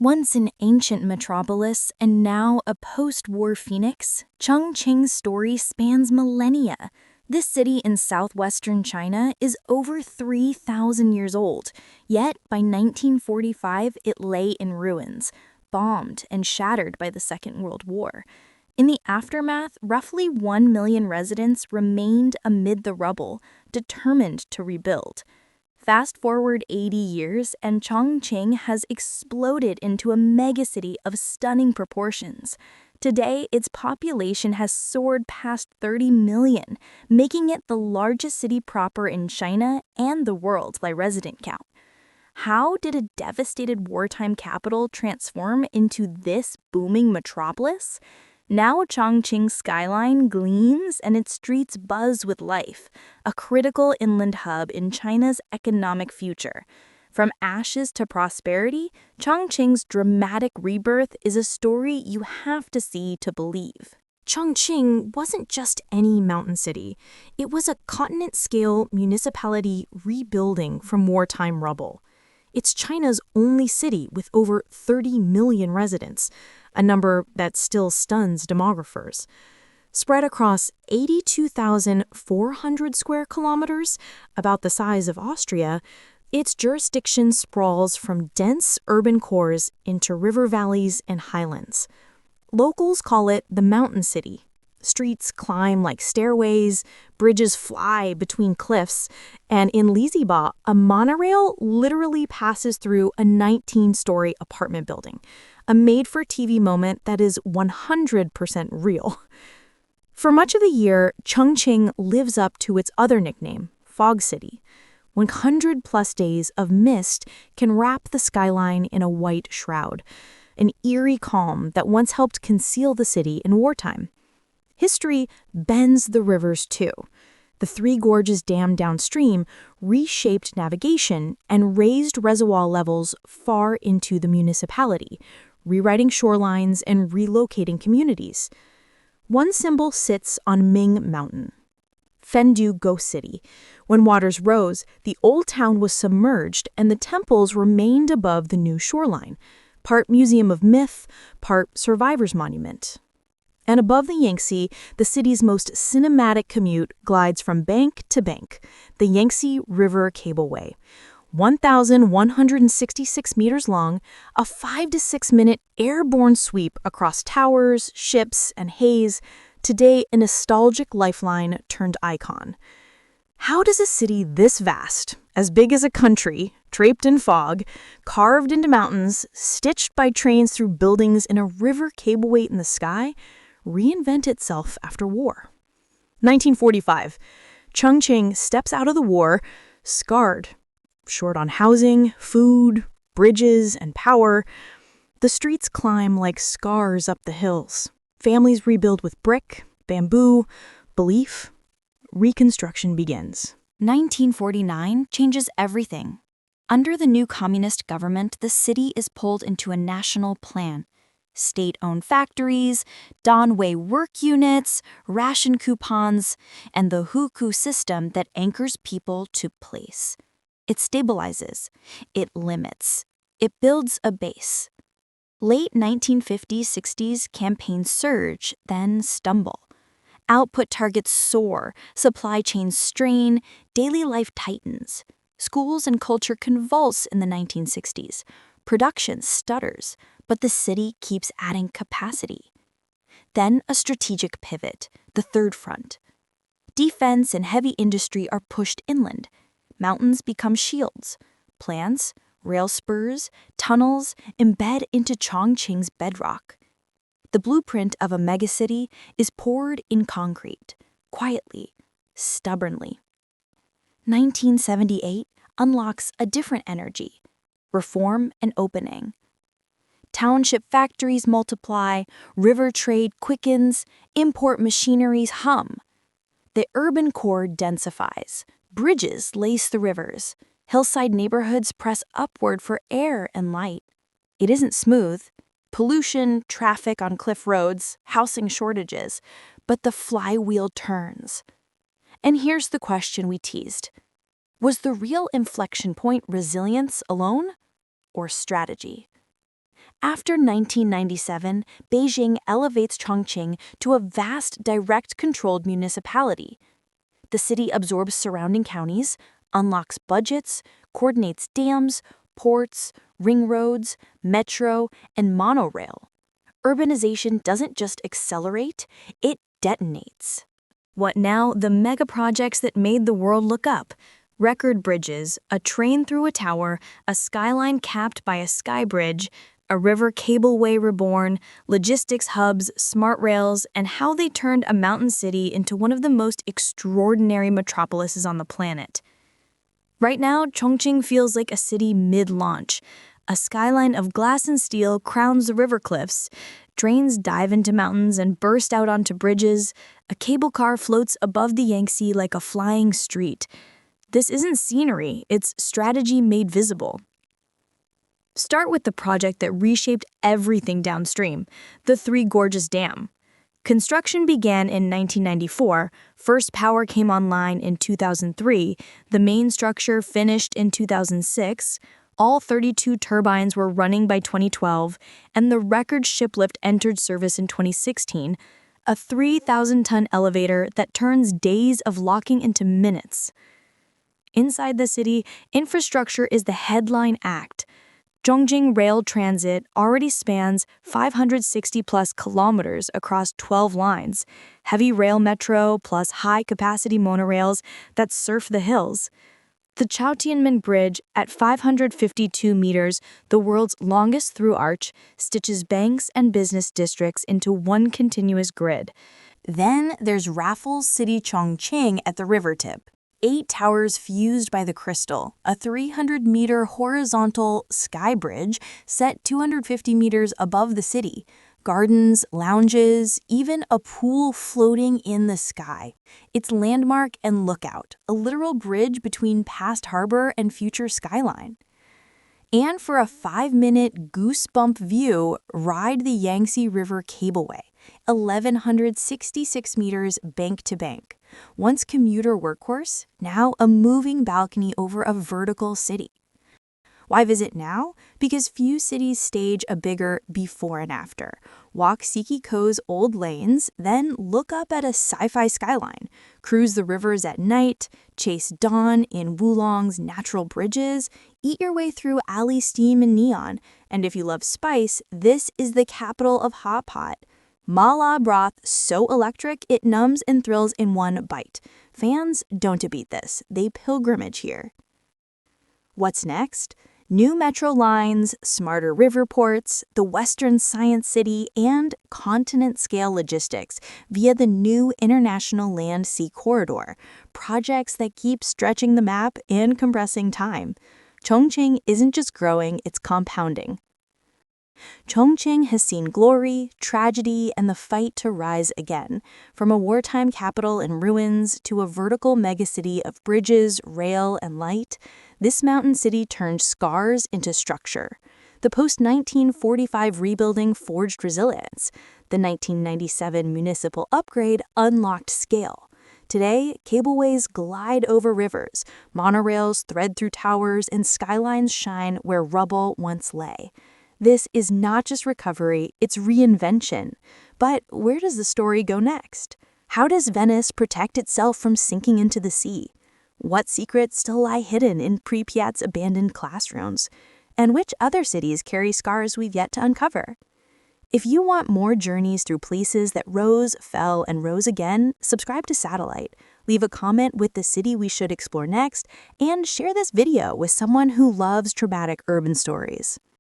Once an ancient metropolis and now a post-war phoenix, Chongqing's story spans millennia. This city in southwestern China is over 3,000 years old, yet by 1945 it lay in ruins, bombed and shattered by the Second World War. In the aftermath, roughly 1 million residents remained amid the rubble, determined to rebuild. Fast forward 80 years, and Chongqing has exploded into a megacity of stunning proportions. Today, its population has soared past 30 million, making it the largest city proper in China and the world by resident count. How did a devastated wartime capital transform into this booming metropolis? Now Chongqing's skyline gleams and its streets buzz with life, a critical inland hub in China's economic future. From ashes to prosperity, Chongqing's dramatic rebirth is a story you have to see to believe. Chongqing wasn't just any mountain city. It was a continent-scale municipality rebuilding from wartime rubble. It's China's only city with over 30 million residents, a number that still stuns demographers. Spread across 82,400 square kilometers, about the size of Austria, its jurisdiction sprawls from dense urban cores into river valleys and highlands. Locals call it the Mountain City. Streets climb like stairways, bridges fly between cliffs, and in Liziba, a monorail literally passes through a 19-story apartment building, a made-for-TV moment that is 100% real. For much of the year, Chongqing lives up to its other nickname, Fog City. 100-plus days of mist can wrap the skyline in a white shroud, an eerie calm that once helped conceal the city in wartime. History bends the rivers too. The Three Gorges Dam downstream reshaped navigation and raised reservoir levels far into the municipality, rewriting shorelines and relocating communities. One symbol sits on Ming Mountain, Fendu Ghost City. When waters rose, the old town was submerged and the temples remained above the new shoreline, part museum of myth, part survivor's monument. And above the Yangtze, the city's most cinematic commute glides from bank to bank, the Yangtze River Cableway. 1,166 meters long, a 5 to 6 minute airborne sweep across towers, ships, and haze, today a nostalgic lifeline turned icon. How does a city this vast, as big as a country, draped in fog, carved into mountains, stitched by trains through buildings in a river cableway in the sky, reinvent itself after war? 1945. Chongqing steps out of the war, scarred, short on housing, food, bridges, and power. The streets climb like scars up the hills. Families rebuild with brick, bamboo, belief. Reconstruction begins. 1949 changes everything. Under the new communist government, the city is pulled into a national plan. State-owned factories, Danwei work units, ration coupons, and the hukou system that anchors people to place. It stabilizes. It limits. It builds a base. Late 1950s-60s campaigns surge, then stumble. Output targets soar, supply chains strain, daily life tightens. Schools and culture convulse in the 1960s. Production stutters, but the city keeps adding capacity. Then a strategic pivot, the third front. Defense and heavy industry are pushed inland. Mountains become shields. Plants, rail spurs, tunnels embed into Chongqing's bedrock. The blueprint of a megacity is poured in concrete, quietly, stubbornly. 1978 unlocks a different energy, reform and opening. Township factories multiply, river trade quickens, import machineries hum. The urban core densifies, bridges lace the rivers, hillside neighborhoods press upward for air and light. It isn't smooth. Pollution, traffic on cliff roads, housing shortages, but the flywheel turns. And here's the question we teased. Was the real inflection point resilience alone, or strategy? After 1997, Beijing elevates Chongqing to a vast, direct-controlled municipality. The city absorbs surrounding counties, unlocks budgets, coordinates dams, ports, ring roads, metro, and monorail. Urbanization doesn't just accelerate, it detonates. What now? The mega projects that made the world look up. Record bridges, a train through a tower, a skyline capped by a sky bridge, a river cableway reborn, logistics hubs, smart rails, and how they turned a mountain city into one of the most extraordinary metropolises on the planet. Right now, Chongqing feels like a city mid-launch. A skyline of glass and steel crowns the river cliffs. Trains dive into mountains and burst out onto bridges. A cable car floats above the Yangtze like a flying street. This isn't scenery, it's strategy made visible. Start with the project that reshaped everything downstream, the Three Gorges Dam. Construction began in 1994, first power came online in 2003, the main structure finished in 2006, all 32 turbines were running by 2012, and the record shiplift entered service in 2016, a 3,000-ton elevator that turns days of locking into minutes. Inside the city, infrastructure is the headline act. Chongqing Rail Transit already spans 560-plus kilometers across 12 lines, heavy rail metro plus high-capacity monorails that surf the hills. The Chaotianmen Bridge, at 552 meters, the world's longest through arch, stitches banks and business districts into one continuous grid. Then there's Raffles City Chongqing at the river tip. 8 towers fused by the crystal, a 300-meter horizontal sky bridge set 250 meters above the city, gardens, lounges, even a pool floating in the sky. It's landmark and lookout, a literal bridge between past harbor and future skyline. And for a 5-minute goosebump view, ride the Yangtze River Cableway, 1,166 meters bank to bank. Once commuter workhorse, now a moving balcony over a vertical city. Why visit now? Because few cities stage a bigger before and after. Walk Sikiko's old lanes, then look up at a sci-fi skyline. Cruise the rivers at night, chase dawn in Wulong's natural bridges, eat your way through alley steam and neon. And if you love spice, this is the capital of hot pot. Mala broth so electric it numbs and thrills in one bite. Fans don't beat this. They pilgrimage here. What's next? New metro lines, smarter river ports, the Western Science City, and continent-scale logistics via the new International Land-Sea Corridor, projects that keep stretching the map and compressing time. Chongqing isn't just growing, it's compounding. Chongqing has seen glory, tragedy, and the fight to rise again. From a wartime capital in ruins to a vertical megacity of bridges, rail, and light, this mountain city turned scars into structure. The post-1945 rebuilding forged resilience. The 1997 municipal upgrade unlocked scale. Today, cableways glide over rivers, monorails thread through towers, and skylines shine where rubble once lay. This is not just recovery, it's reinvention. But where does the story go next? How does Venice protect itself from sinking into the sea? What secrets still lie hidden in Pripyat's abandoned classrooms? And which other cities carry scars we've yet to uncover? If you want more journeys through places that rose, fell, and rose again, subscribe to Satellite, leave a comment with the city we should explore next, and share this video with someone who loves traumatic urban stories.